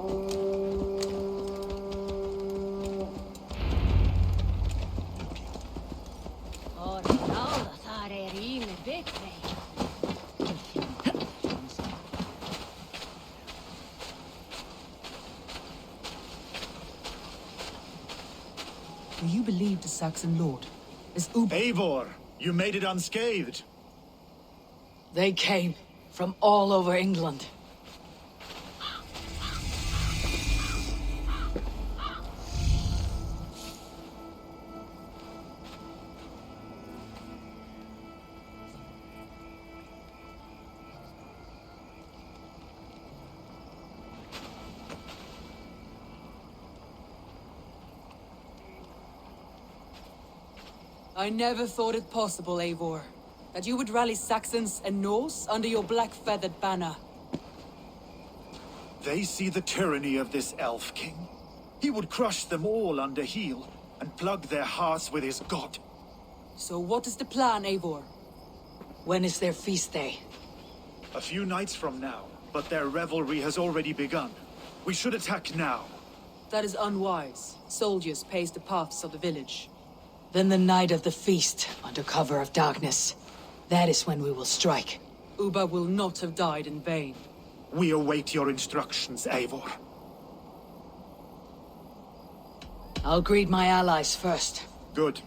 Do you believe the Saxon lord is Uber? Eivor, you made it unscathed. They came from all over England. I never thought it possible, Eivor, that you would rally Saxons and Norse under your black-feathered banner. They see the tyranny of this elf king. He would crush them all under heel and plug their hearts with his god. So what is the plan, Eivor? When is their feast day? A few nights from now, but their revelry has already begun. We should attack now. That is unwise. Soldiers pace the paths of the village. Then the night of the feast, under cover of darkness. That is when we will strike. Uba will not have died in vain. We await your instructions, Eivor. I'll greet my allies first. Good.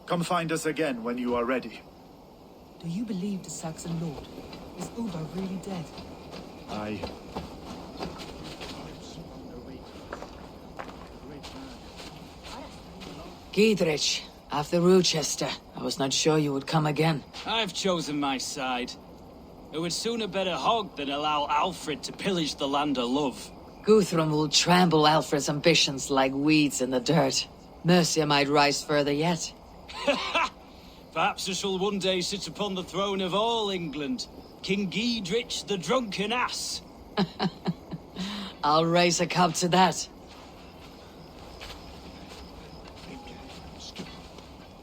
Come find us again when you are ready. Do you believe the Saxon lord? Is Uba really dead? Giedrich, after Rochester, I was not sure you would come again. I've chosen my side. I would sooner bet a hog than allow Alfred to pillage the land of love. Guthrum will trample Alfred's ambitions like weeds in the dirt. Mercia might rise further yet. Perhaps I shall one day sit upon the throne of all England. King Giedrich the drunken ass. I'll raise a cup to that.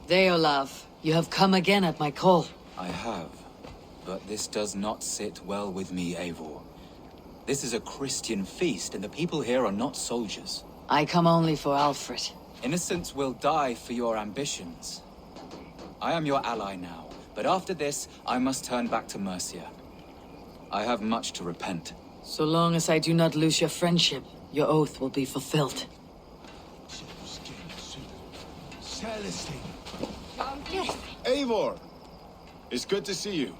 Deolav, you have come again at my call. I have, but this does not sit well with me, Eivor. This is a Christian feast, and the people here are not soldiers. I come only for Alfred. Innocents will die for your ambitions. I am your ally now, but after this, I must turn back to Mercia. I have much to repent. So long as I do not lose your friendship, your oath will be fulfilled. Eivor! It's good to see you.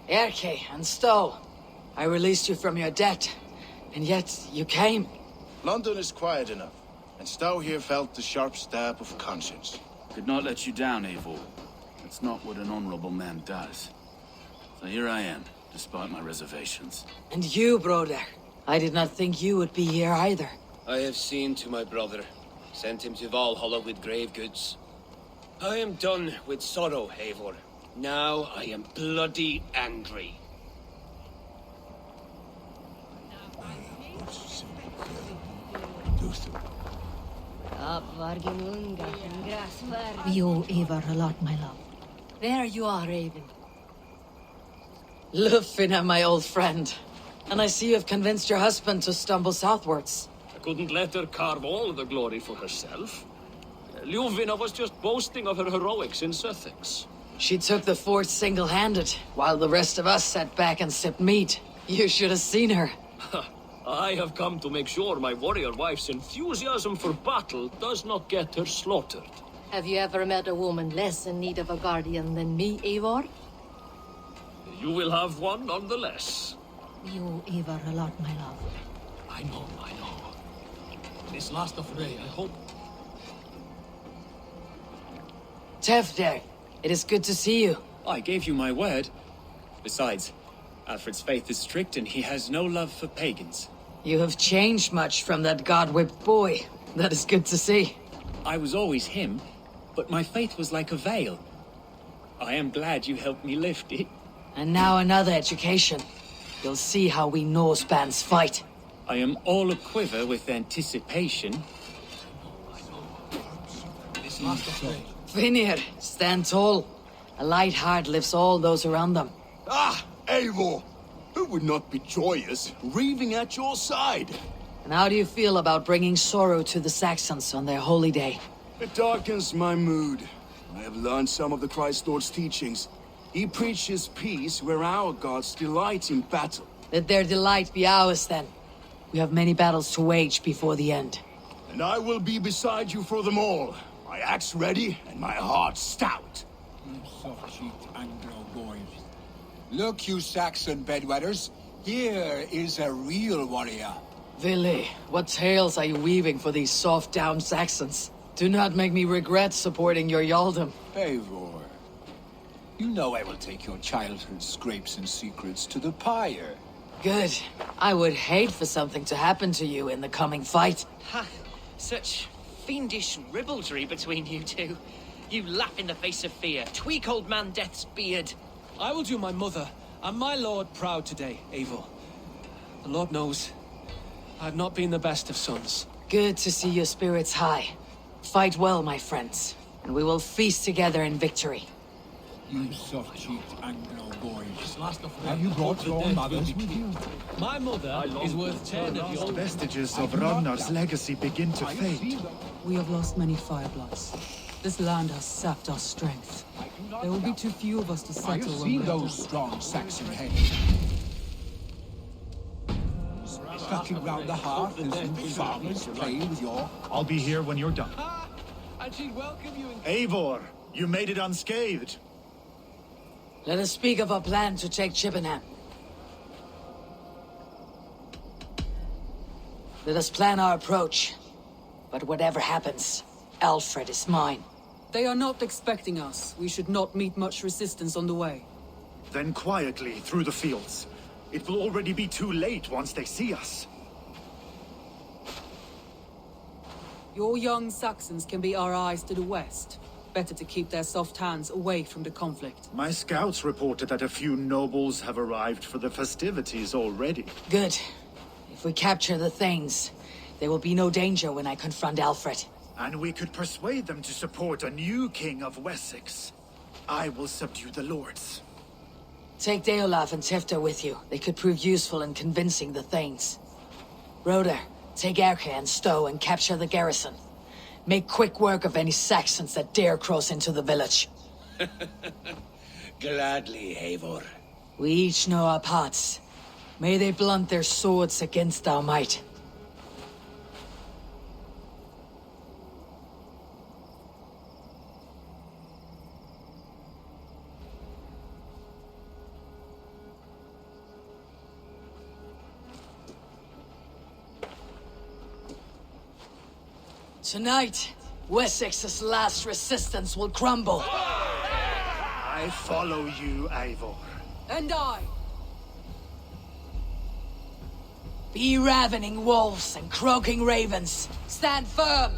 Erke and Stowe, I released you from your debt, and yet you came. London is quiet enough, and Stowe here felt the sharp stab of conscience. Could not let you down, Eivor. That's not what an honorable man does. So here I am, despite my reservations. And you, brother. I did not think you would be here either. I have seen to my brother. Sent him to Valhalla with grave goods. I am done with sorrow, Eivor. Now I am bloody angry. We owe Eivor a lot, my love. There you are, Raven. Lufina, my old friend. And I see you have convinced your husband to stumble southwards. I couldn't let her carve all the glory for herself. Ljuvina was just boasting of her heroics in Sussex. She took the fort single-handed, while the rest of us sat back and sipped mead. You should have seen her. I have come to make sure my warrior wife's enthusiasm for battle does not get her slaughtered. Have you ever met a woman less in need of a guardian than me, Eivor? You will have one nonetheless. We owe Eivor a lot, my love. I know. This last affray, I hope. Tefder, it is good to see you. I gave you my word. Besides, Alfred's faith is strict and he has no love for pagans. You have changed much from that god-whipped boy. That is good to see. I was always him, but my faith was like a veil. I am glad you helped me lift it. And now another education. You'll see how we Norse bands fight. I am all aquiver with anticipation. This last affray. Vinir, stand tall. A light heart lifts all those around them. Ah, Eivor! Who would not be joyous, raving at your side? And how do you feel about bringing sorrow to the Saxons on their holy day? It darkens my mood. I have learned some of the Christ Lord's teachings. He preaches peace where our gods delight in battle. Let their delight be ours, then. We have many battles to wage before the end. And I will be beside you for them all. My axe ready and my heart stout. Look, you Saxon bedwetters. Here is a real warrior. Vili, what tales are you weaving for these soft-down Saxons? Do not make me regret supporting your Yaldom. Eivor, you know I will take your childhood scrapes and secrets to the pyre. Good. I would hate for something to happen to you in the coming fight. Ha! Such fiendish ribaldry between you two. You laugh in the face of fear, tweak old man Death's beard. I will do my mother and my lord proud today, Eivor. The Lord knows, I have not been the best of sons. Good to see your spirits high. Fight well, my friends, and we will feast together in victory. You soft-cheeked Anglo boys. Have you brought your mothers with you? My mother is worth 10 of your... Vestiges of Ragnar's legacy begin to fade. We have lost many firebloods. This land has sapped our strength. There will be too few of us to settle. I have seen those strong Saxon heads. Clucking round the hearth as you farmers play with your... I'll be here when you're done. And she'd welcome you in... Eivor, you made it unscathed. Let us speak of our plan to take Chippenham. Let us plan our approach. But whatever happens, Alfred is mine. They are not expecting us. We should not meet much resistance on the way. Then quietly through the fields. It will already be too late once they see us. Your young Saxons can be our eyes to the west. Better to keep their soft hands away from the conflict. My scouts reported that a few nobles have arrived for the festivities already. Good. If we capture the Thanes, there will be no danger when I confront Alfred. And we could persuade them to support a new king of Wessex. I will subdue the lords. Take Deolaf and Tifta with you. They could prove useful in convincing the Thanes. Roder, take Erke and Stowe and capture the garrison. Make quick work of any Saxons that dare cross into the village. Gladly, Eivor. We each know our parts. May they blunt their swords against our might. Tonight, Wessex's last resistance will crumble. I follow you, Eivor. And I. Be ravening wolves and croaking ravens. Stand firm.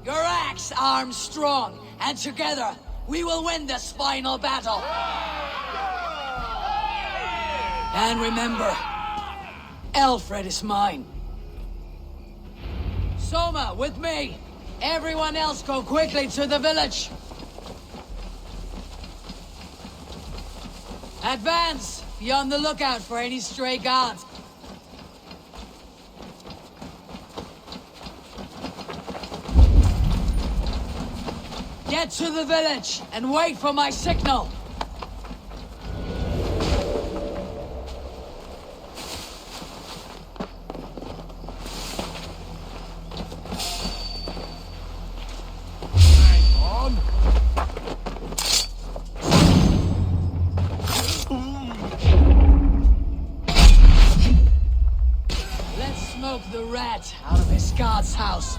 Your axe arms strong. And together, we will win this final battle. And remember, Alfred is mine. Soma, with me. Everyone else go quickly to the village. Advance! Be on the lookout for any stray guards. Get to the village and wait for my signal. The rat out of his guard's house.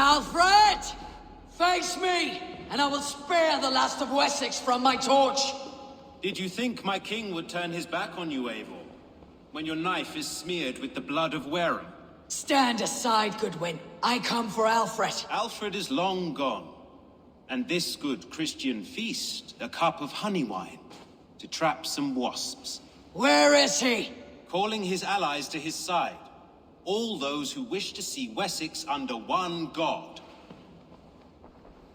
Alfred! Face me, and I will spare the last of Wessex from my torch! Did you think my king would turn his back on you, Eivor? When your knife is smeared with the blood of Wareham? Stand aside, Goodwin. I come for Alfred. Alfred is long gone. And this good Christian feast, a cup of honey wine, to trap some wasps. Where is he? Calling his allies to his side. All those who wish to see Wessex under one god.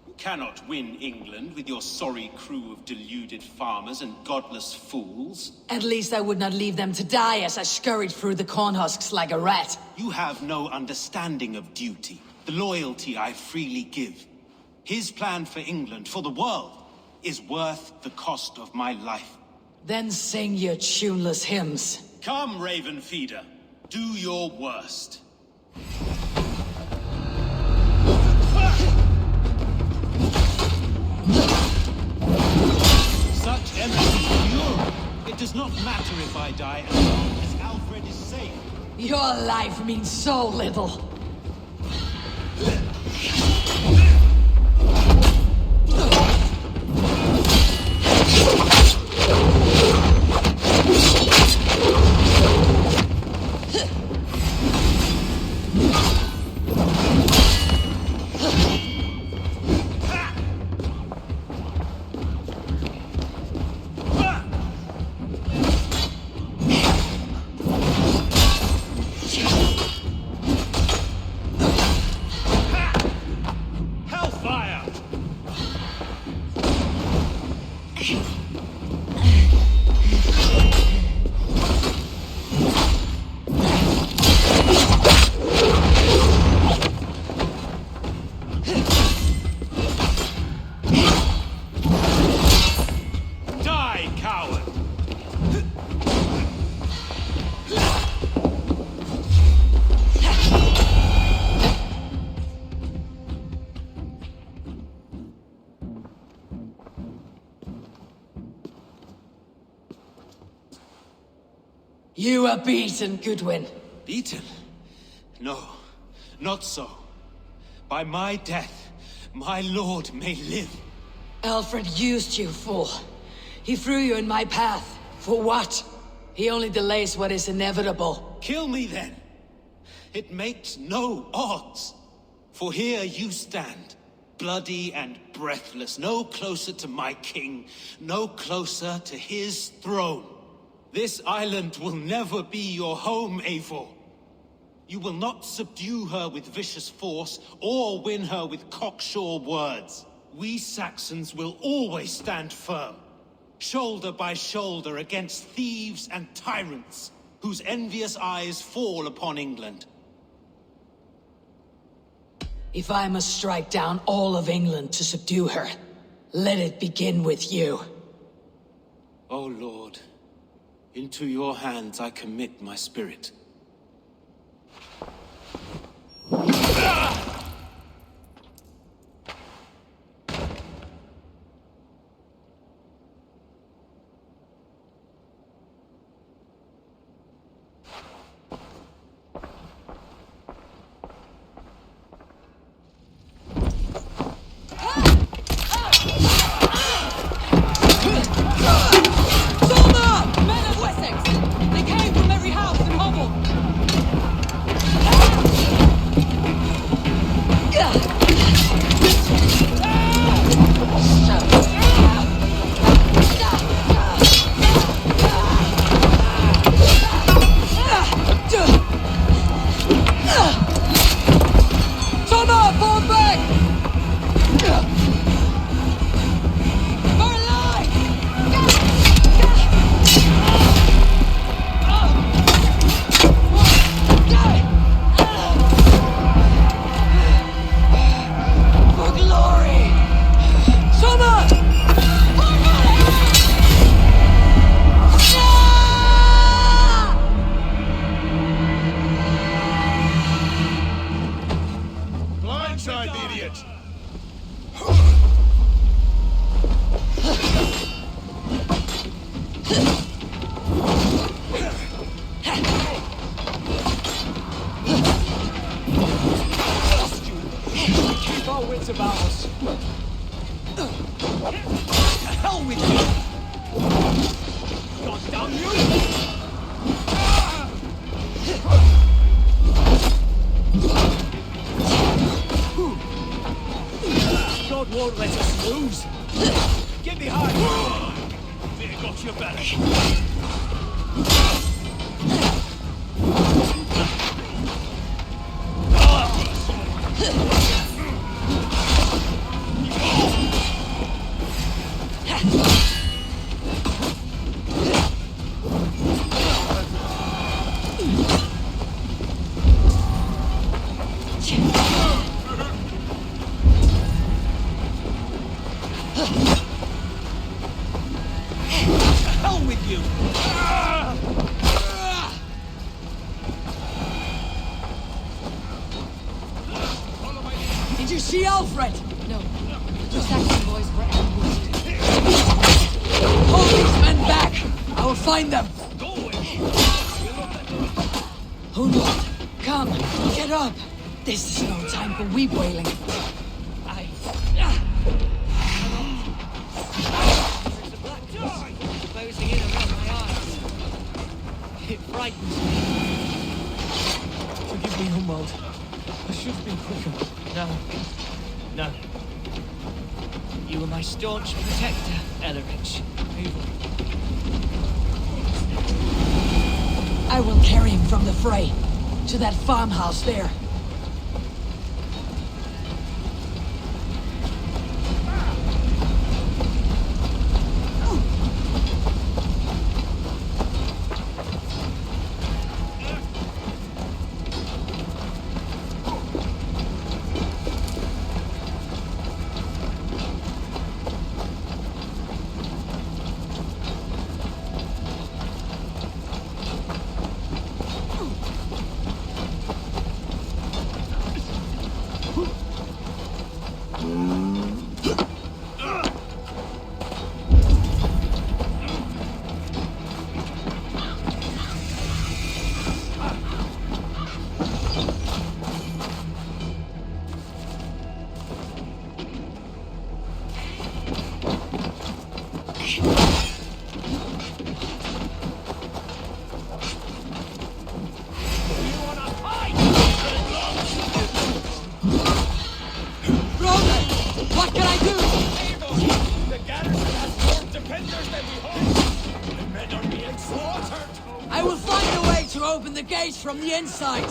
You cannot win England with your sorry crew of deluded farmers and godless fools. At least I would not leave them to die as I scurried through the corn husks like a rat. You have no understanding of duty, the loyalty I freely give. His plan for England, for the world, is worth the cost of my life. Then sing your tuneless hymns. Come, Raven Feeder. Do your worst. Such empty fury. It does not matter if I die as long as Alfred is safe. Your life means so little. You are beaten, Goodwin. Beaten? No, not so. By my death, my lord may live. Alfred used you, fool. He threw you in my path. For what? He only delays what is inevitable. Kill me then. It makes no odds. For here you stand, bloody and breathless, no closer to my king, no closer to his throne. This island will never be your home, Eivor. You will not subdue her with vicious force, or win her with cocksure words. We Saxons will always stand firm, shoulder by shoulder against thieves and tyrants, whose envious eyes fall upon England. If I must strike down all of England to subdue her, let it begin with you. O Lord, into your hands I commit my spirit. Keep our wits about us. The hell with you! God damn you! God won't let us lose. Get behind! They got your back. Did you see Alfred? No. The Saxon boys were ambushed. Hold these men back! I will find them! Hunwald, come, get up! This is no time for weep wailing. Closing in around my eyes. It frightens me. Forgive me, Hunwald. I should have been quicker. No. You were my staunch protector, Ellerich. I will carry him from the fray to that farmhouse there. Open the gates from the inside!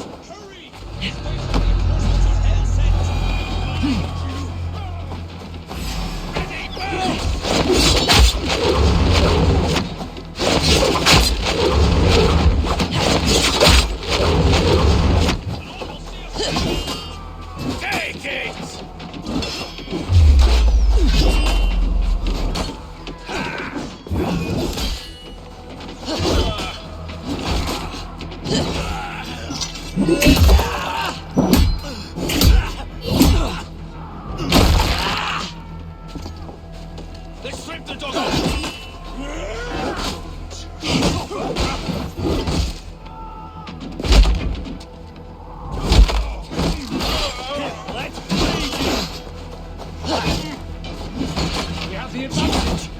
Take it! Let's strip the dog off! Let's bleed you! We have the advantage!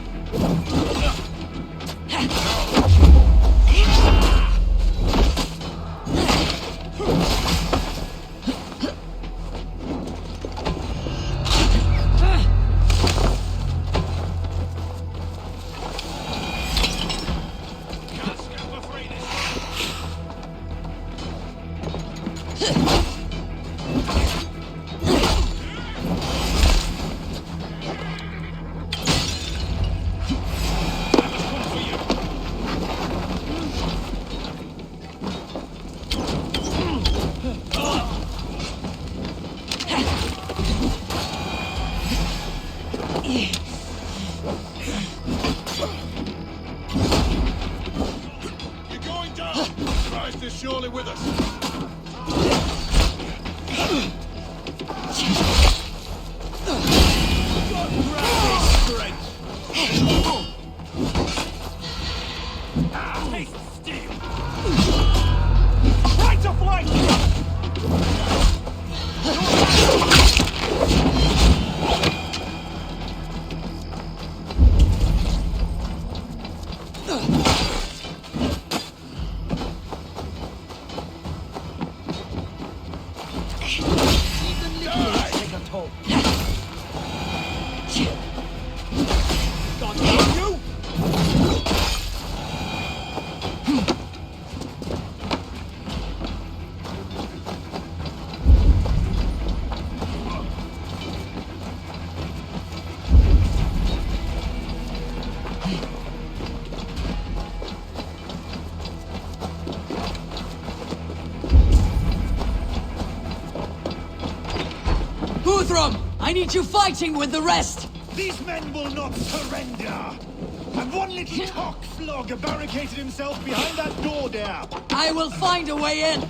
Surely with us. Right to flank! Guthrum! I need you fighting with the rest! These men will not surrender! And one little cock flogger barricaded himself behind that door there! I will find a way in!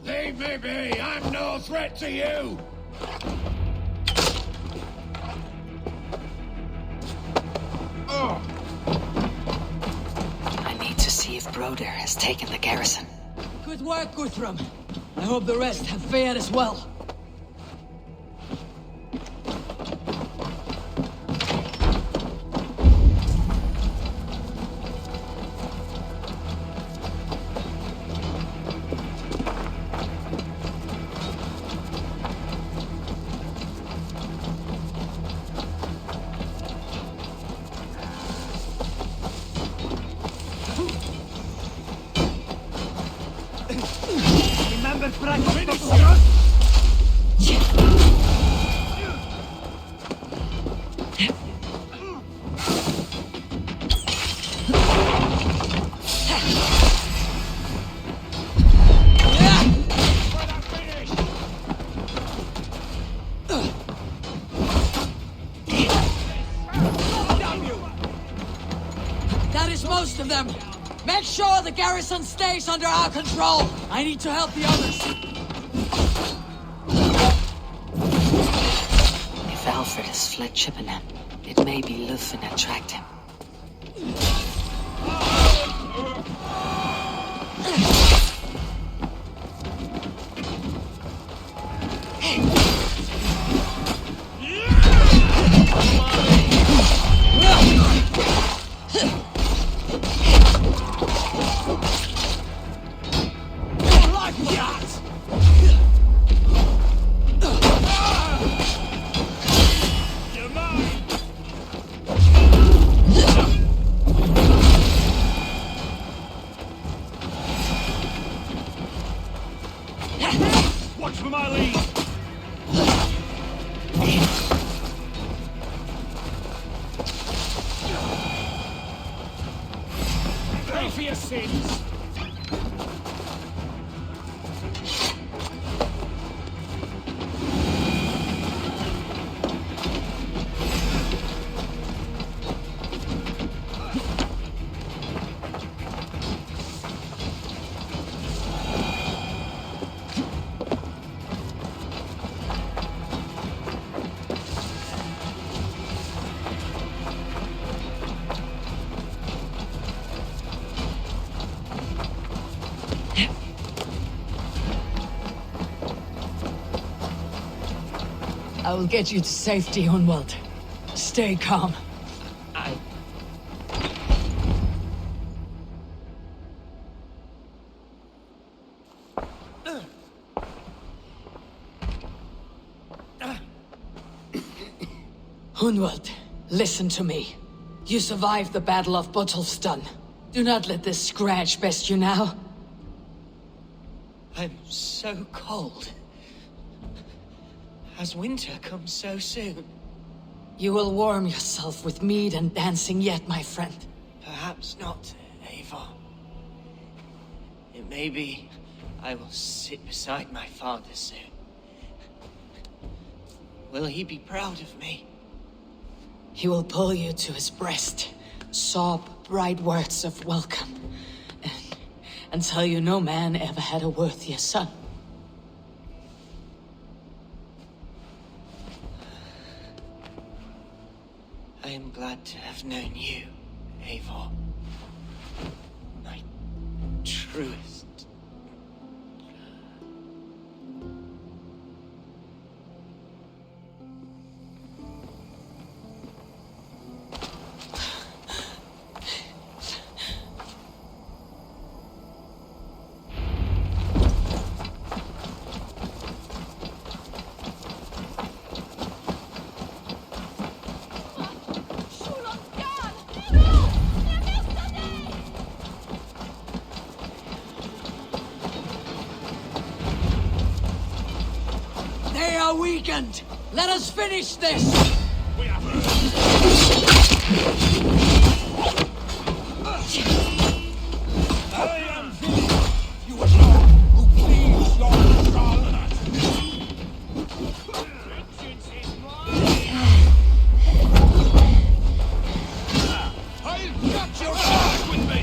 Leave me be! I'm no threat to you! I need to see if Broder has taken the garrison. Good work, Guthrum. I hope the rest have fared as well. Most of them! Make sure the garrison stays under our control! I need to help the others! If Alfred has fled Chippenham, it may be Lúthien that tracked him. I will get you to safety, Hunwald. Stay calm. Hunwald, listen to me. You survived the Battle of Bottleston. Do not let this scratch best you now. I'm so cold. Has winter come so soon? You will warm yourself with mead and dancing yet, my friend. Perhaps not, Eivor. It may be I will sit beside my father soon. Will he be proud of me? He will pull you to his breast, sob bright words of welcome, and tell you no man ever had a worthier son. I am glad to have known you, Eivor. My truest. No! weakened! Let us finish this! I am finished! You alone who please your Charlotte! I'll cut your back with me!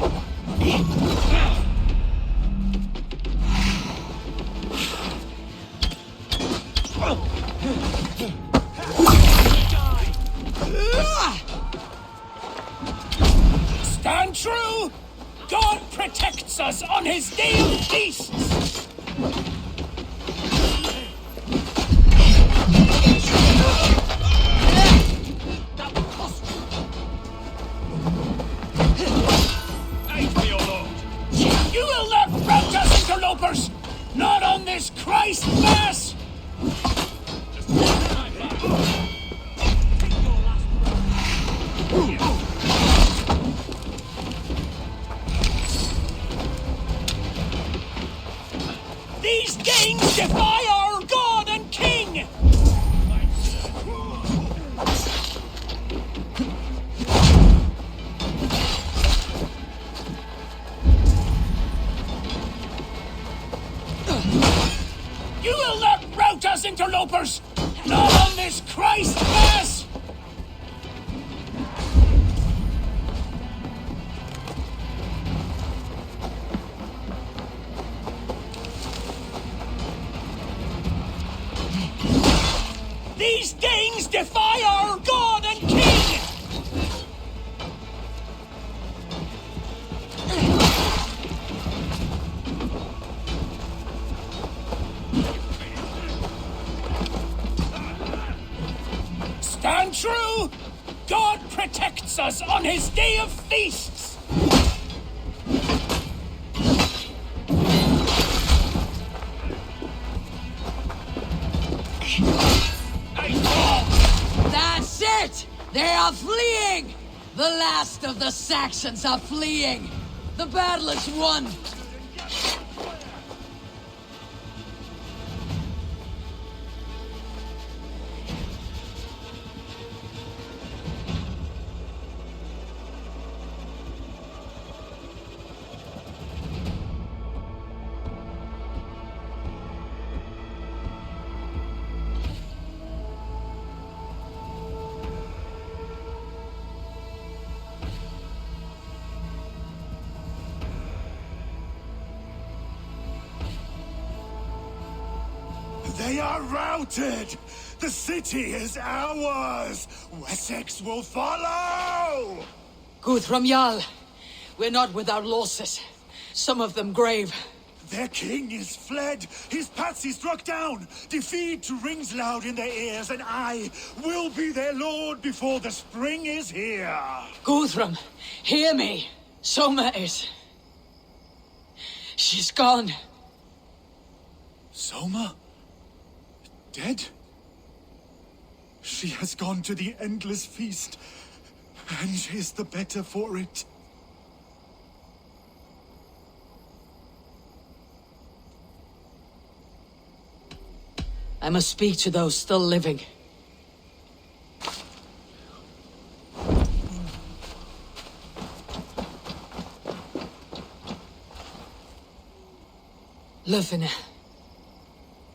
Stand true! God protects us on his day of feasts! You will not rout us, interlopers! Not on this Christ Mass! These Danes defy our God and King! You will not rout us, interlopers! Not on this Christ Mass! These Danes defy our God and King! Stand true! God protects us on his day of feasts! That's it! They are fleeing! The last of the Saxons are fleeing! The battle is won! They are routed! The city is ours! Wessex will follow! Guthrum Jarl, we're not without losses. Some of them grave. Their king is fled! His patsy struck down! Defeat rings loud in their ears, and I will be their lord before the spring is here! Guthrum, hear me! Soma is... She's gone. Soma? Dead? She has gone to the endless feast, and is the better for it. I must speak to those still living. Lufina.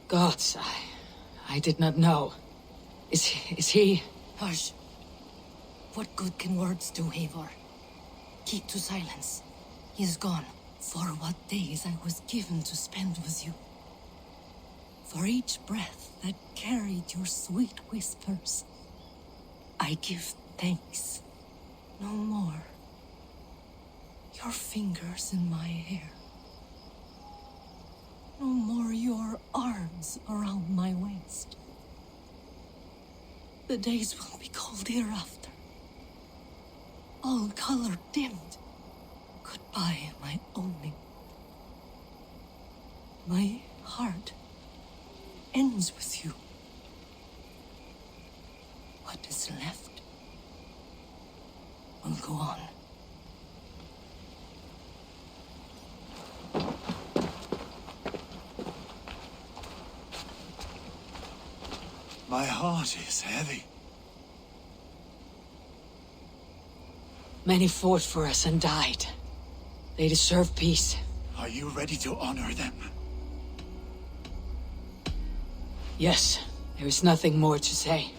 Gods, I did not know. Is he... Hush. What good can words do, Eivor? Keep to silence. He is gone. For what days I was given to spend with you. For each breath that carried your sweet whispers, I give thanks. No more. Your fingers in my hair. No more your arms around my waist. The days will be cold hereafter. All color dimmed. Goodbye, my only. My heart ends with you. What is left will go on. My heart is heavy. Many fought for us and died. They deserve peace. Are you ready to honor them? Yes, there is nothing more to say.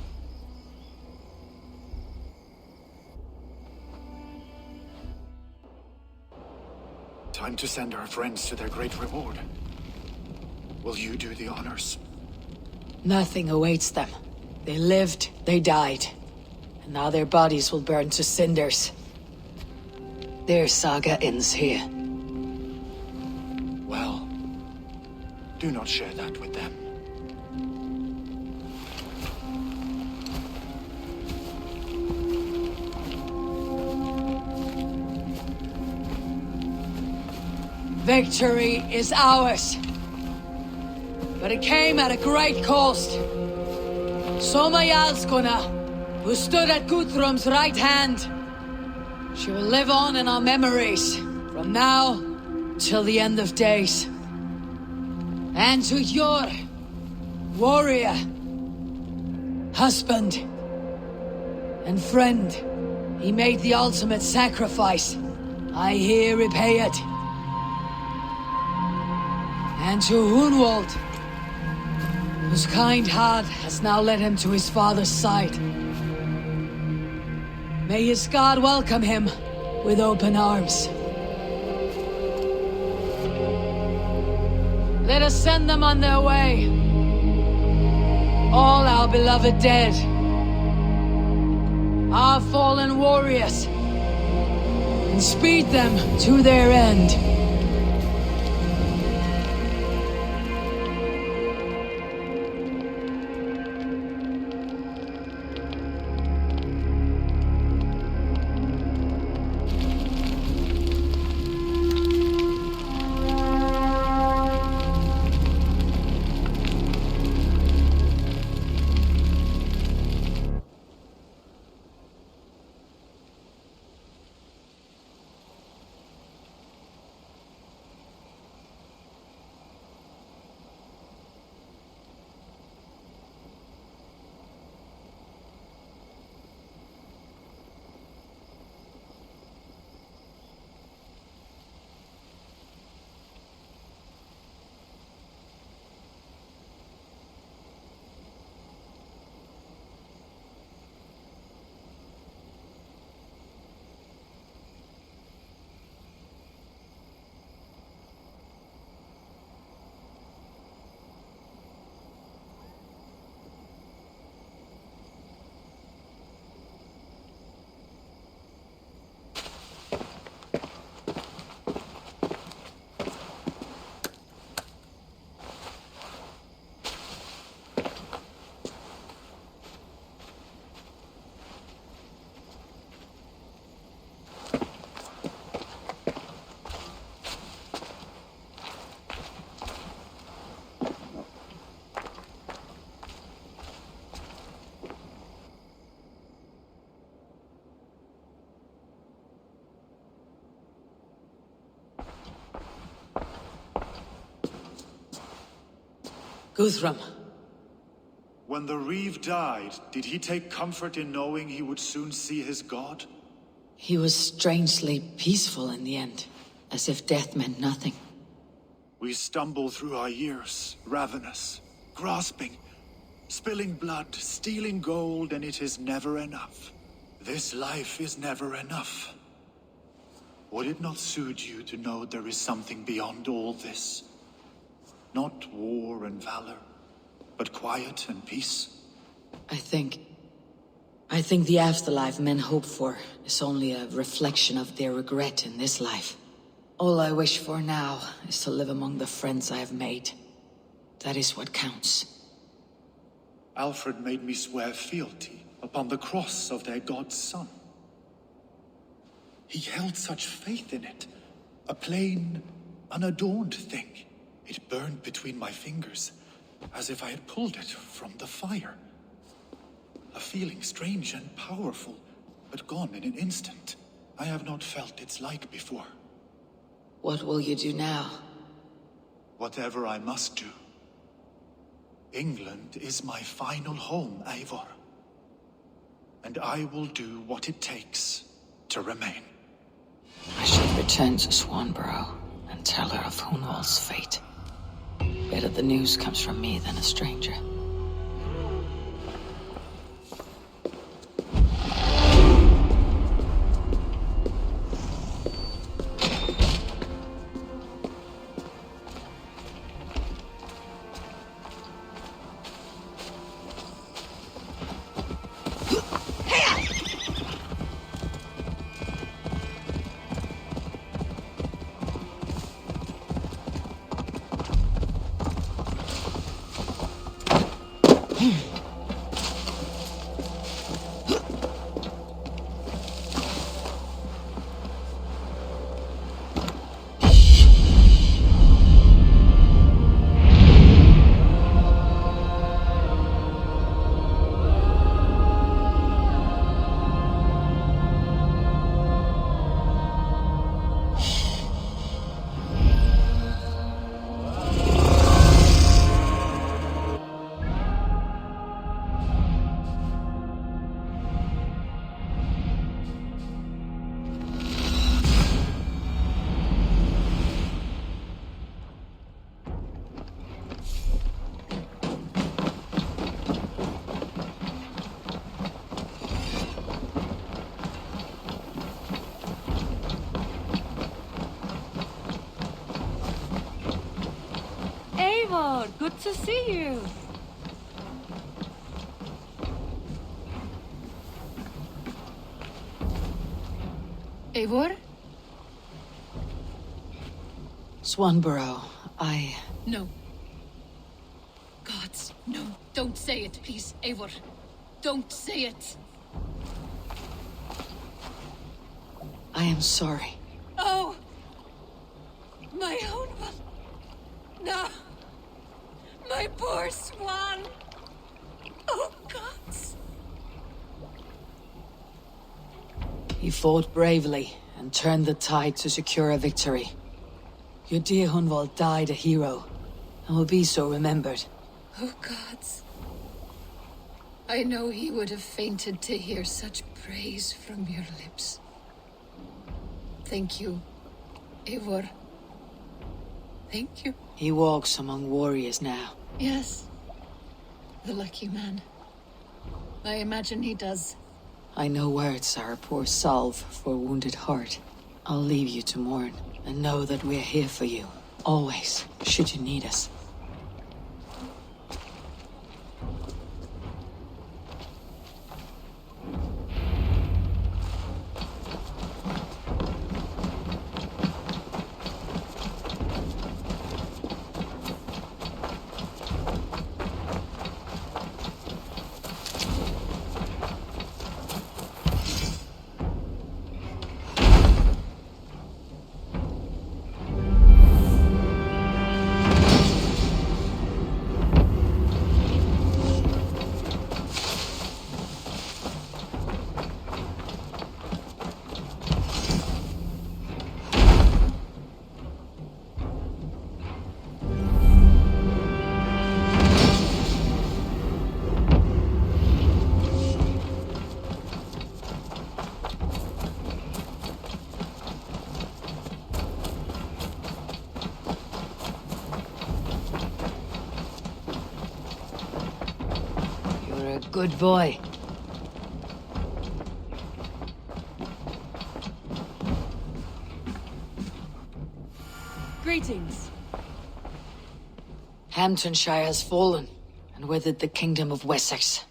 Time to send our friends to their great reward. Will you do the honors? Nothing awaits them. They lived, they died. And now their bodies will burn to cinders. Their saga ends here. Well, do not share that with them. Victory is ours. But it came at a great cost. Soma Jarlskona, who stood at Guthrum's right hand. She will live on in our memories, from now till the end of days. And to your warrior, husband, and friend, he made the ultimate sacrifice. I here repay it. And to Hunwald, whose kind heart has now led him to his father's side. May his God welcome him with open arms. Let us send them on their way. All our beloved dead. Our fallen warriors. And speed them to their end. Guthrum. When the Reeve died, did he take comfort in knowing he would soon see his god? He was strangely peaceful in the end, as if death meant nothing. We stumble through our years, ravenous, grasping, spilling blood, stealing gold, and it is never enough. This life is never enough. Would it not suit you to know there is something beyond all this? Not war and valor, but quiet and peace? I think the afterlife men hope for is only a reflection of their regret in this life. All I wish for now is to live among the friends I have made. That is what counts. Alfred made me swear fealty upon the cross of their god's son. He held such faith in it, a plain, unadorned thing. It burned between my fingers, as if I had pulled it from the fire. A feeling strange and powerful, but gone in an instant. I have not felt its like before. What will you do now? Whatever I must do. England is my final home, Eivor. And I will do what it takes to remain. I should return to Swanborough and tell her of Hunwald's fate. Better the news comes from me than a stranger. Eivor, good to see you. Eivor? Swanborough, No. Gods, no. Don't say it, please, Eivor. Don't say it. I am sorry. Oh! My own one. No! My poor swan! Oh, gods! You fought bravely and turned the tide to secure a victory. Your dear Hunwald died a hero, and will be so remembered. Oh, gods. I know he would have fainted to hear such praise from your lips. Thank you, Eivor. Thank you. He walks among warriors now. Yes. The lucky man. I imagine he does. I know words are a poor salve for a wounded heart. I'll leave you to mourn, and know that we're here for you. Always, should you need us. Good boy. Greetings. Hamtunscire has fallen, and with it the kingdom of Wessex.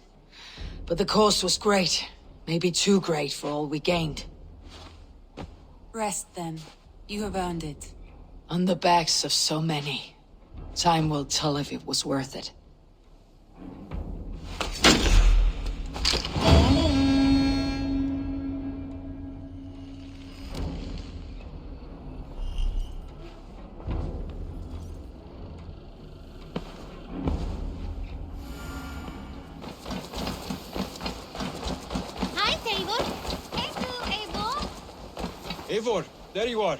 But the cost was great. Maybe too great for all we gained. Rest then. You have earned it. On the backs of so many. Time will tell if it was worth it. Eivor, there you are.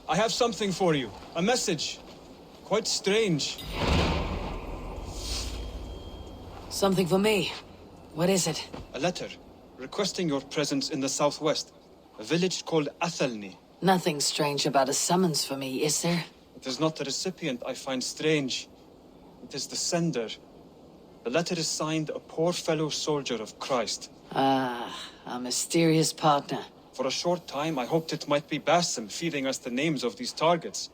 I have something for you. A message. Quite strange. Something for me. What is it? A letter, requesting your presence in the southwest. A village called Athelney. Nothing strange about a summons for me, is there? It is not the recipient I find strange. It is the sender. The letter is signed a poor fellow soldier of Christ. Ah, a mysterious partner. For a short time, I hoped it might be Basim feeding us the names of these targets.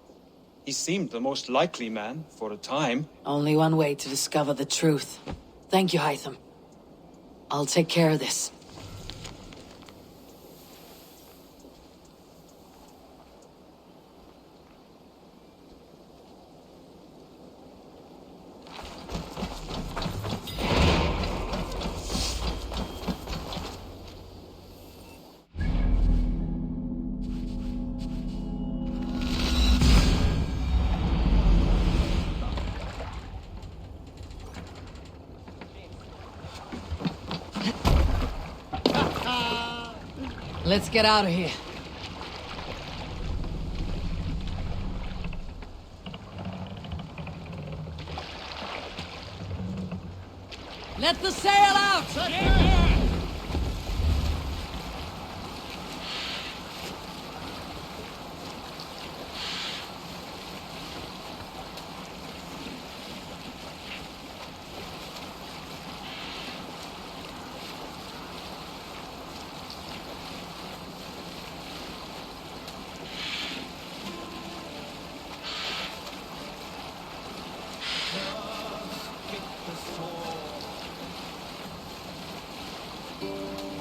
He seemed the most likely man, for a time. Only one way to discover the truth. Thank you, Hytham. I'll take care of this. Let's get out of here. Let the sail out!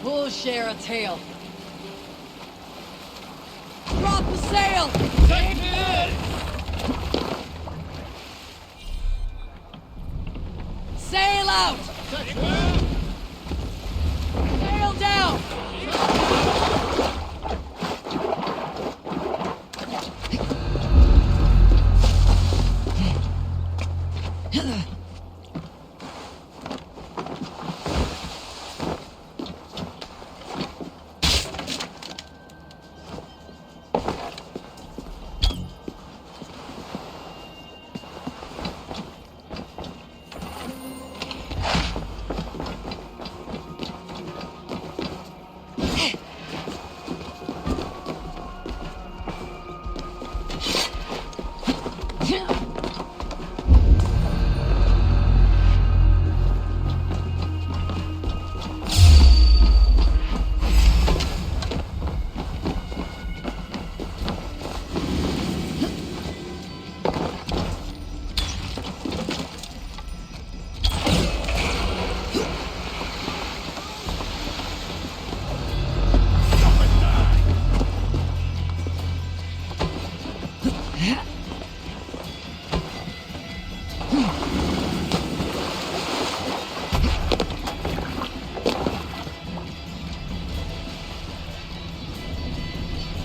We'll share a tail. Drop the sail! Take it! Sail out! Sail down!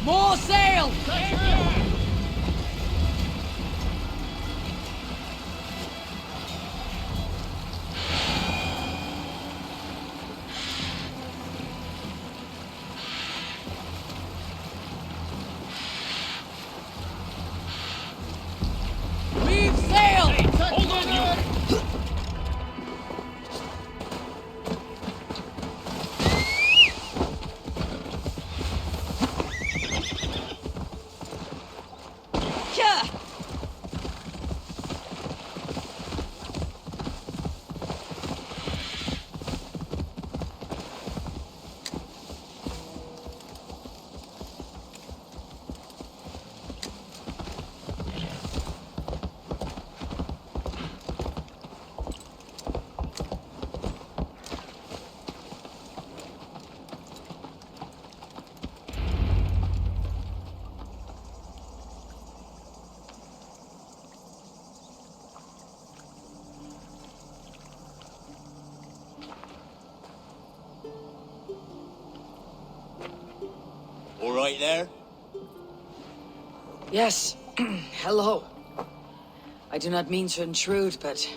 More sail! Leave sail! Hold on, you! All right there? Yes. Hello. I do not mean to intrude, but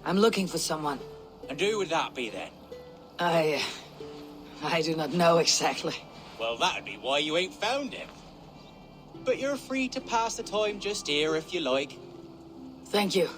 I'm looking for someone. And who would that be then? I do not know exactly. Well, that'd be why you ain't found him. But you're free to pass the time just here if you like. Thank you.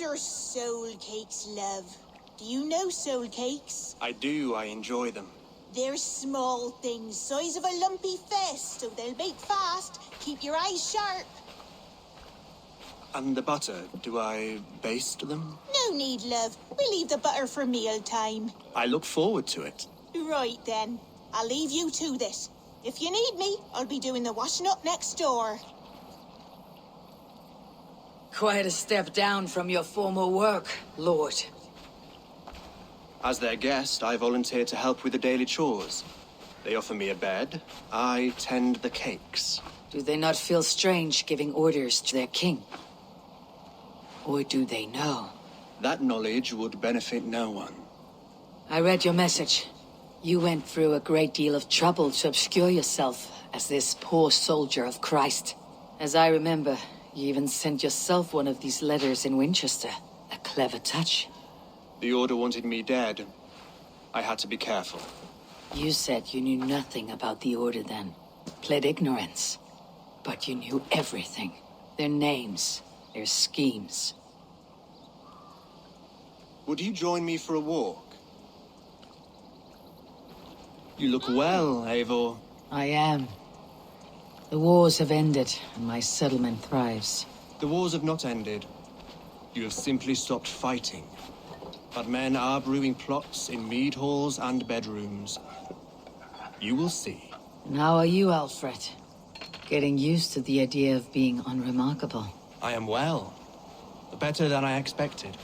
are soul cakes, love. Do you know soul cakes? I do. I enjoy them. They're small things, size of a lumpy fist, so they'll bake fast. Keep your eyes sharp. And the butter, do I baste them? No need, love. We leave the butter for meal time. I look forward to it. Right then. I'll leave you to this. If you need me, I'll be doing the washing up next door. Quite a step down from your former work, Lord. As their guest, I volunteered to help with the daily chores. They offer me a bed. I tend the cakes. Do they not feel strange giving orders to their king? Or do they know? That knowledge would benefit no one. I read your message. You went through a great deal of trouble to obscure yourself as this poor soldier of Christ. As I remember, you even sent yourself one of these letters in Winchester. A clever touch. The Order wanted me dead. I had to be careful. You said you knew nothing about the Order then. Pled ignorance. But you knew everything. Their names, their schemes. Would you join me for a walk? You look well, Eivor. I am. The wars have ended, and my settlement thrives. The wars have not ended. You have simply stopped fighting. But men are brewing plots in mead halls and bedrooms. You will see. And how are you, Alfred? Getting used to the idea of being unremarkable. I am well. Better than I expected.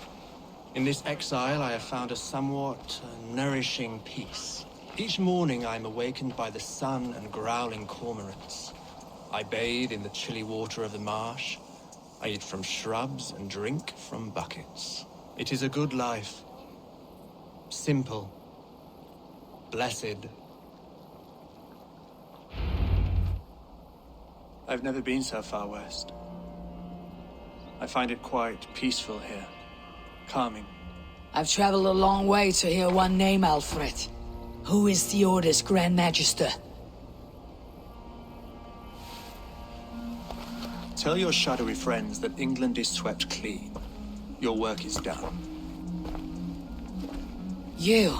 In this exile, I have found a somewhat nourishing peace. Each morning, I am awakened by the sun and growling cormorants. I bathe in the chilly water of the marsh. I eat from shrubs and drink from buckets. It is a good life. Simple. Blessed. I've never been so far west. I find it quite peaceful here. Calming. I've traveled a long way to hear one name, Alfred. Who is the Order's Grand Magister? Tell your shadowy friends that England is swept clean. Your work is done. You?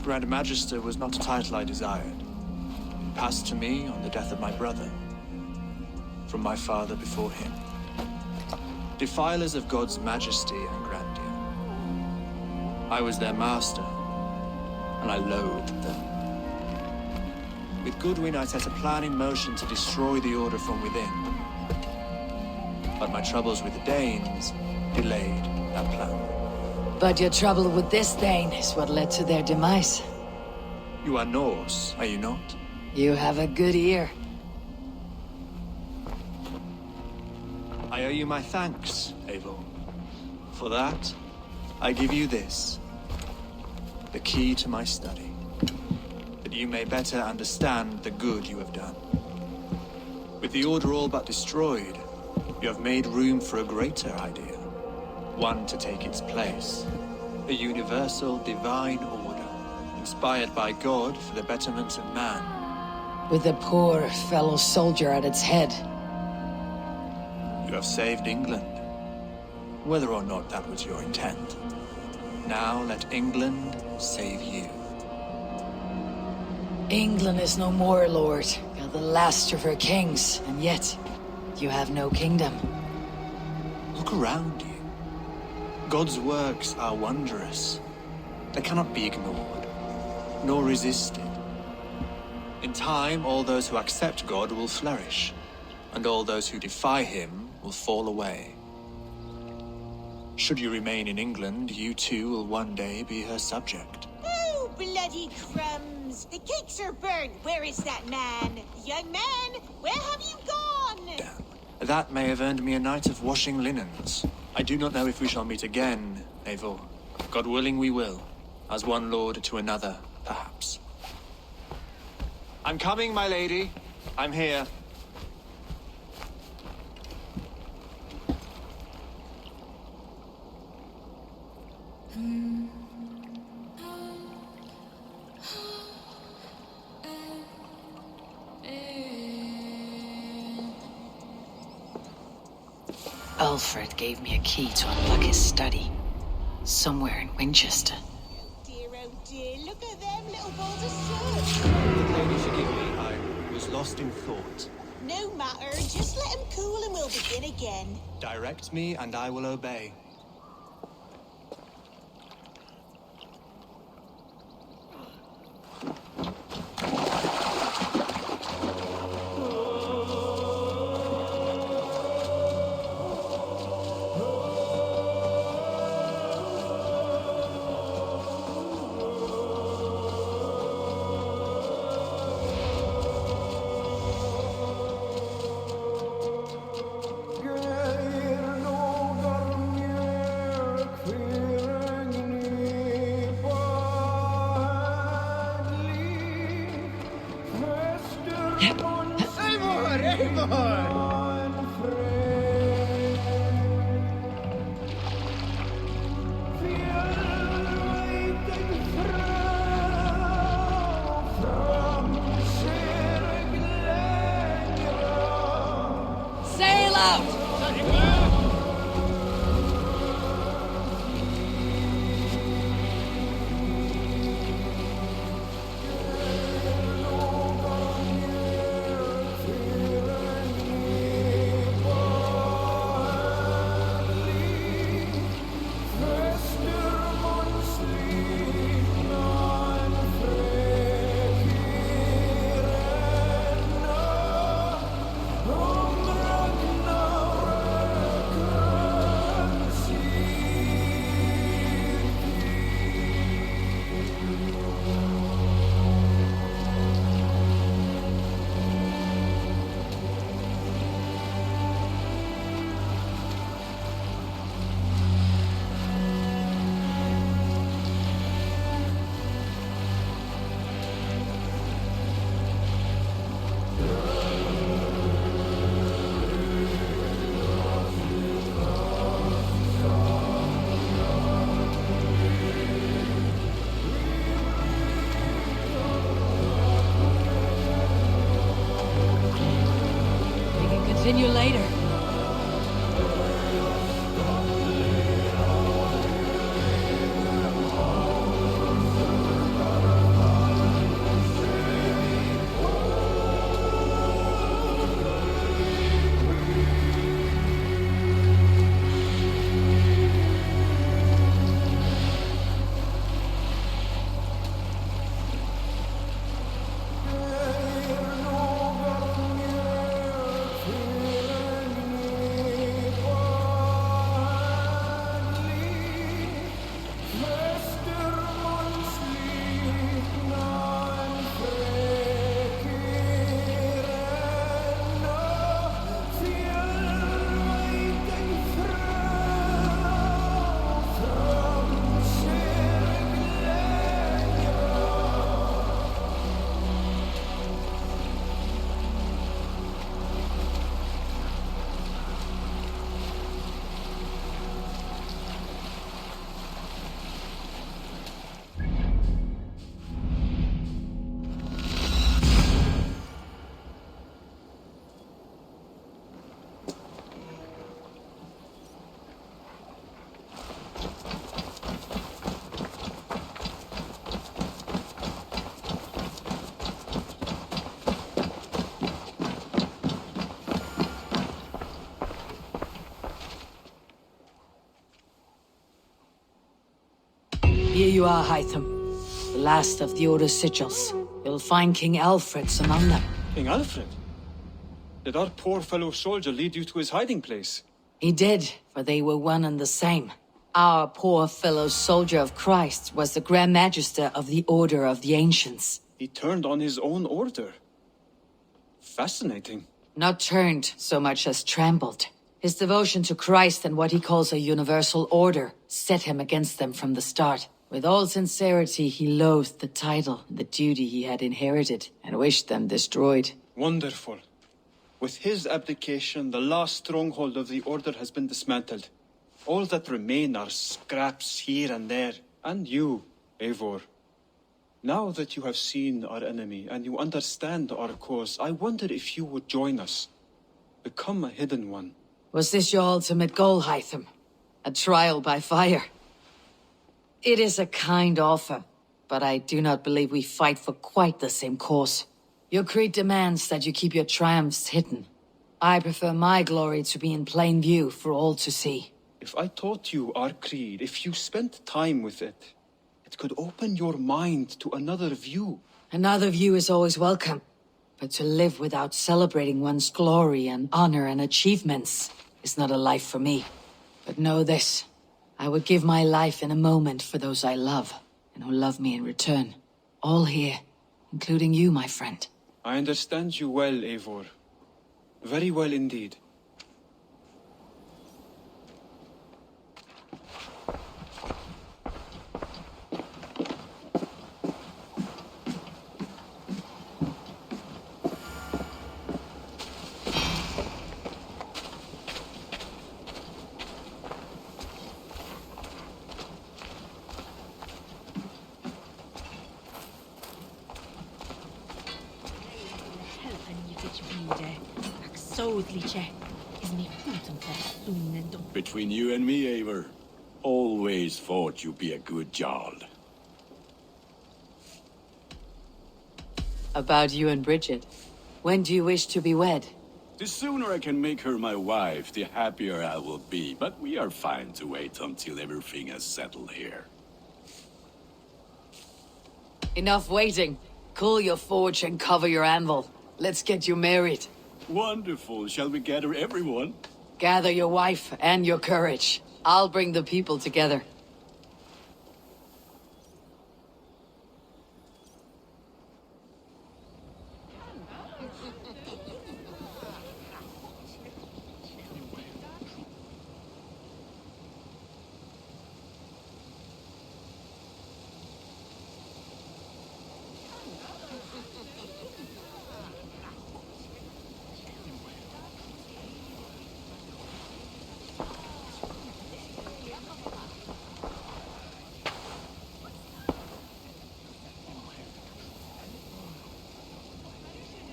Grand Magister was not a title I desired. It passed to me on the death of my brother. From my father before him. Defilers of God's majesty and grandeur. I was their master, and I loathed them. With Goodwin, I set a plan in motion to destroy the Order from within. But my troubles with the Danes delayed that plan. But your trouble with this Dane is what led to their demise. You are Norse, are you not? You have a good ear. I owe you my thanks, Eivor. For that, I give you this. The key to my study. That you may better understand the good you have done. With the Order all but destroyed, you have made room for a greater idea. One to take its place. A universal divine order, inspired by God for the betterment of man. With a poor fellow soldier at its head. You have saved England. Whether or not that was your intent. Now let England save you. England is no more, Lord. You're the last of her kings, and yet you have no kingdom. Look around you. God's works are wondrous. They cannot be ignored, nor resisted. In time, all those who accept God will flourish, and all those who defy him will fall away. Should you remain in England, you too will one day be her subject. Oh, bloody crumbs! The cakes are burned! Where is that man? Young man, where have you gone? Damn. That may have earned me a night of washing linens. I do not know if we shall meet again, Eivor. God willing, we will. As one lord to another, perhaps. I'm coming, my lady. I'm here. Alfred gave me a key to unlock his study. Somewhere in Winchester. Dear, oh dear, look at them little balls of soot. Good lady, forgive me. I was lost in thought. No matter, just let him cool and we'll begin again. Direct me, and I will obey. Sail out! Continue later. Here you are, Hytham. The last of the Order's sigils. You'll find King Alfred's among them. King Alfred? Did our poor fellow soldier lead you to his hiding place? He did, for they were one and the same. Our poor fellow soldier of Christ was the Grand Magister of the Order of the Ancients. He turned on his own order. Fascinating. Not turned so much as trembled. His devotion to Christ and what he calls a universal order set him against them from the start. With all sincerity, he loathed the title and the duty he had inherited, and wished them destroyed. Wonderful. With his abdication, the last stronghold of the Order has been dismantled. All that remain are scraps here and there. And you, Eivor. Now that you have seen our enemy and you understand our cause, I wonder if you would join us. Become a hidden one. Was this your ultimate goal, Hytham? A trial by fire? It is a kind offer, but I do not believe we fight for quite the same cause. Your creed demands that you keep your triumphs hidden. I prefer my glory to be in plain view for all to see. If I taught you our creed, if you spent time with it, it could open your mind to another view. Another view is always welcome, but to live without celebrating one's glory and honor and achievements is not a life for me. But know this, I would give my life in a moment for those I love, and who love me in return. All here, including you, my friend. I understand you well, Eivor. Very well indeed. Between you and me, Eivor, always thought you'd be a good Jarl. About you and Bridget. When do you wish to be wed? The sooner I can make her my wife, the happier I will be. But we are fine to wait until everything is settled here. Enough waiting. Cool your forge and cover your anvil. Let's get you married. Wonderful. Shall we gather everyone? Gather your wife and your courage. I'll bring the people together.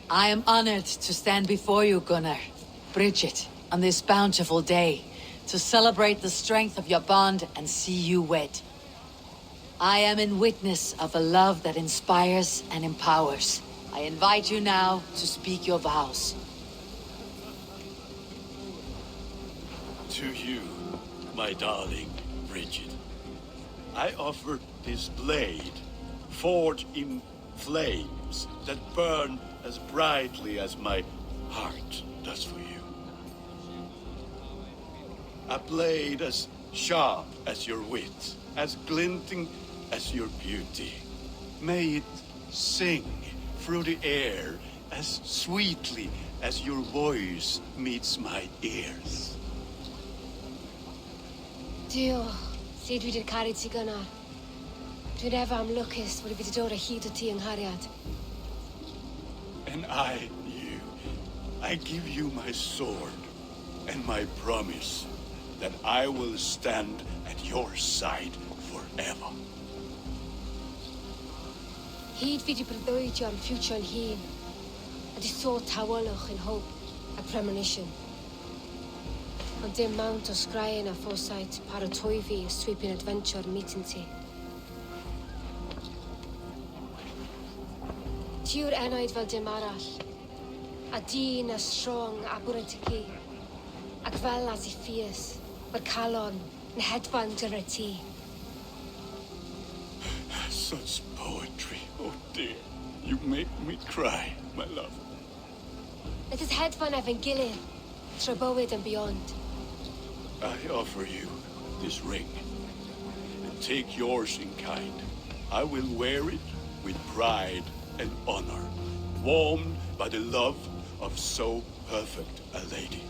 I am honored to stand before you, Gunnar, Bridget, on this bountiful day, to celebrate the strength of your bond and see you wed. I am in witness of a love that inspires and empowers. I invite you now to speak your vows. To you, my darling Bridget, I offer this blade, forged in flames that burn as brightly as my heart does for you. A blade as sharp as your wit, as glinting as your beauty. May it sing through the air as sweetly as your voice meets my ears. Dio, sed vi det carit si Gunnar. Dwi'n efa am lwcus fod I wedi dod o hyd o ti yng nghariad. And I, you, I give you my sword and my promise that I will stand at your side forever. Hyd fi wedi breuddwydio am ffiwtio'n hun, a di so tawolwch in hope a premonition. Ond dim mount o sgraen a foresight paratoi fi a sweeping adventure meeting ti. Tiw'r enaid fel dim arall, a dyn as strong a bwrdd ty ci, ac fel as I ffies, mae'r calon yn hedfan dyr y ti. Such poetry, oh dear. You make me cry, my love. Let us hedfan efo'n gilydd, tro bywyd and beyond. I offer you this ring, and take yours in kind. I will wear it with pride and honor, warmed by the love of so perfect a lady.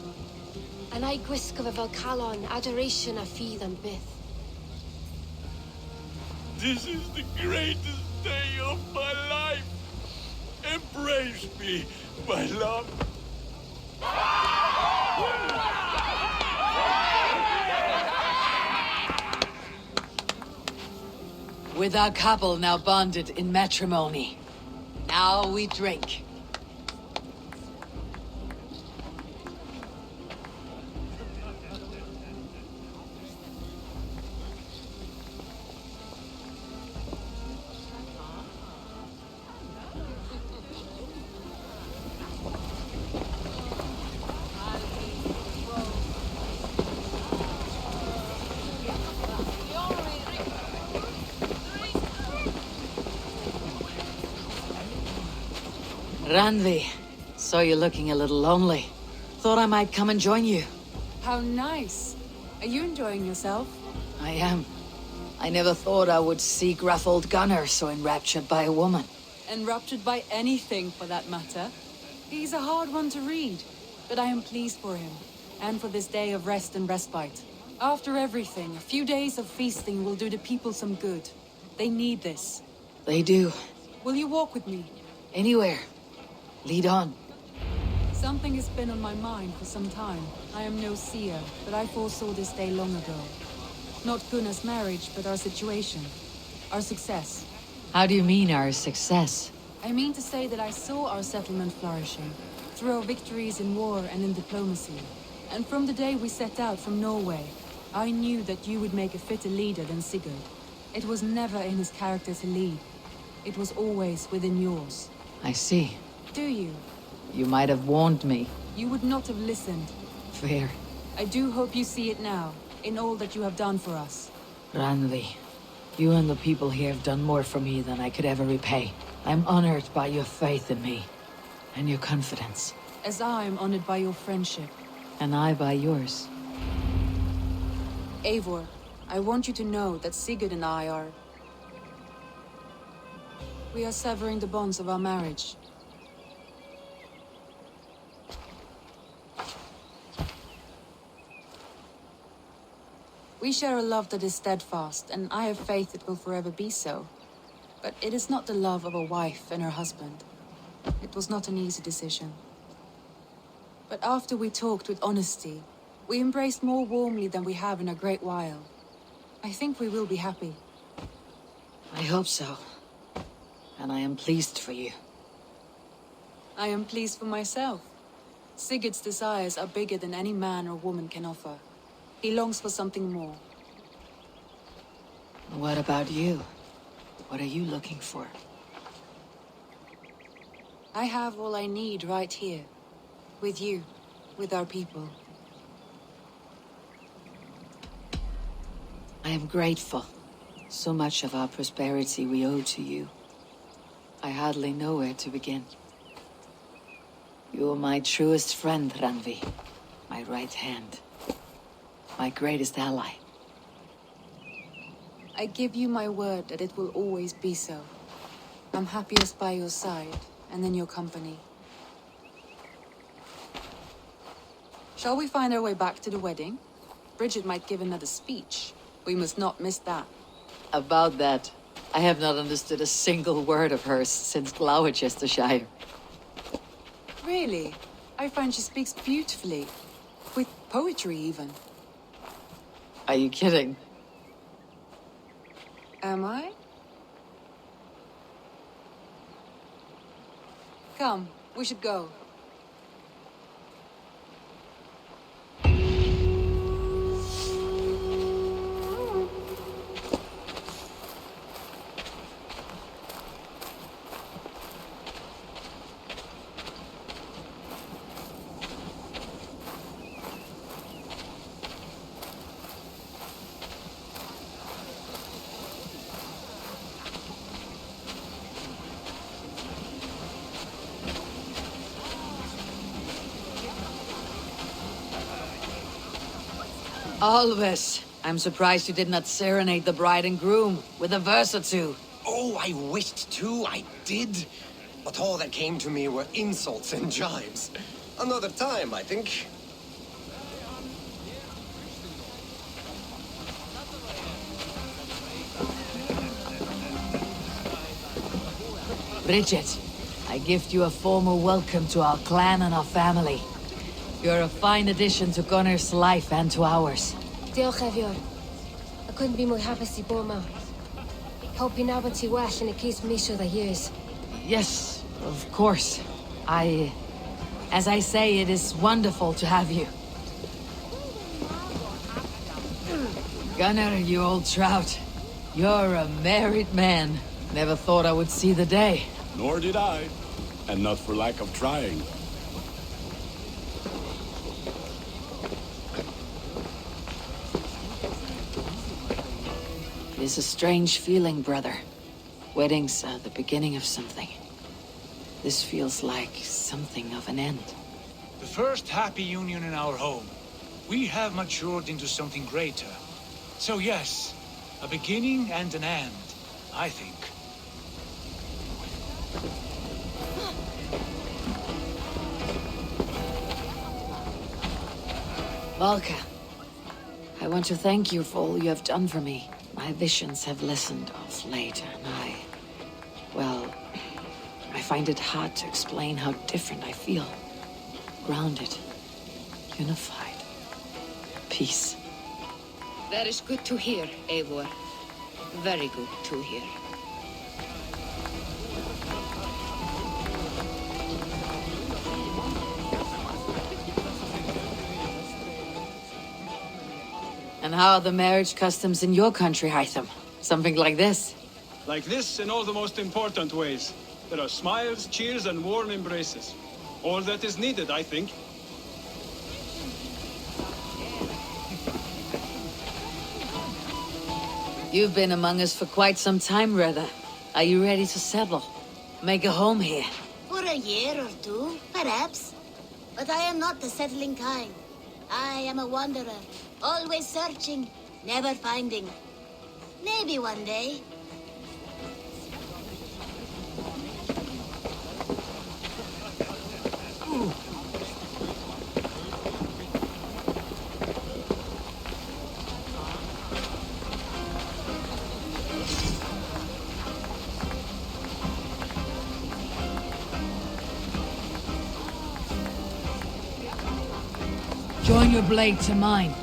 And I gwisgo fe fel calon, adoration a ffydd am byth. This is the greatest day of my life. Embrace me, my love. With our couple now bonded in matrimony, now we drink. Randvi, saw you looking a little lonely. Thought I might come and join you. How nice. Are you enjoying yourself? I am. I never thought I would see gruff old Gunnar so enraptured by a woman. Enraptured by anything, for that matter. He's a hard one to read, but I am pleased for him, and for this day of rest and respite. After everything, a few days of feasting will do the people some good. They need this. They do. Will you walk with me? Anywhere. Lead on. Something has been on my mind for some time. I am no seer, but I foresaw this day long ago. Not Gunnar's marriage, but our situation. Our success. How do you mean, our success? I mean to say that I saw our settlement flourishing, through our victories in war and in diplomacy. And from the day we set out from Norway, I knew that you would make a fitter leader than Sigurd. It was never in his character to lead. It was always within yours. I see. Do you? You might have warned me. You would not have listened. Fair. I do hope you see it now, in all that you have done for us. Randvi, you and the people here have done more for me than I could ever repay. I'm honored by your faith in me, and your confidence. As I am honored by your friendship. And I by yours. Eivor, I want you to know that Sigurd and I are... We are severing the bonds of our marriage. We share a love that is steadfast, and I have faith it will forever be so. But it is not the love of a wife and her husband. It was not an easy decision. But after we talked with honesty, we embraced more warmly than we have in a great while. I think we will be happy. I hope so. And I am pleased for you. I am pleased for myself. Sigurd's desires are bigger than any man or woman can offer. He longs for something more. What about you? What are you looking for? I have all I need right here. With you. With our people. I am grateful. So much of our prosperity we owe to you. I hardly know where to begin. You are my truest friend, Randvi. My right hand. My greatest ally. I give you my word that it will always be so. I'm happiest by your side, and in your company. Shall we find our way back to the wedding? Bridget might give another speech. We must not miss that. About that, I have not understood a single word of hers since Gloucestershire. Really? I find she speaks beautifully. With poetry, even. Are you kidding? Am I? Come, we should go. Always. I'm surprised you did not serenade the bride and groom with a verse or two. Oh, I wished to, I did. But all that came to me were insults and jibes. Another time, I think. Bridget, I gift you a formal welcome to our clan and our family. You're a fine addition to Gunnar's life and to ours. Diolch, Eivor. I couldn't be more happy to bo ma. Hope you now to well in a case me sure the years. Yes, of course. As I say, it is wonderful to have you. Gunnar, you old trout. You're a married man. Never thought I would see the day. Nor did I. And not for lack of trying. It is a strange feeling, brother. Weddings are the beginning of something. This feels like something of an end. The first happy union in our home. We have matured into something greater. So yes, a beginning and an end, I think. Valka, I want to thank you for all you have done for me. My visions have lessened of late, and I find it hard to explain how different I feel. Grounded, unified, peace. That is good to hear, Eivor. Very good to hear. And how are the marriage customs in your country, Hytham? Something like this? Like this in all the most important ways. There are smiles, cheers, and warm embraces. All that is needed, I think. You've been among us for quite some time, Reda. Are you ready to settle? Make a home here? For a year or two, perhaps. But I am not the settling kind. I am a wanderer, always searching, never finding. Maybe one day. Join your blade to mine.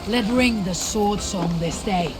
Let ring the sword song this day.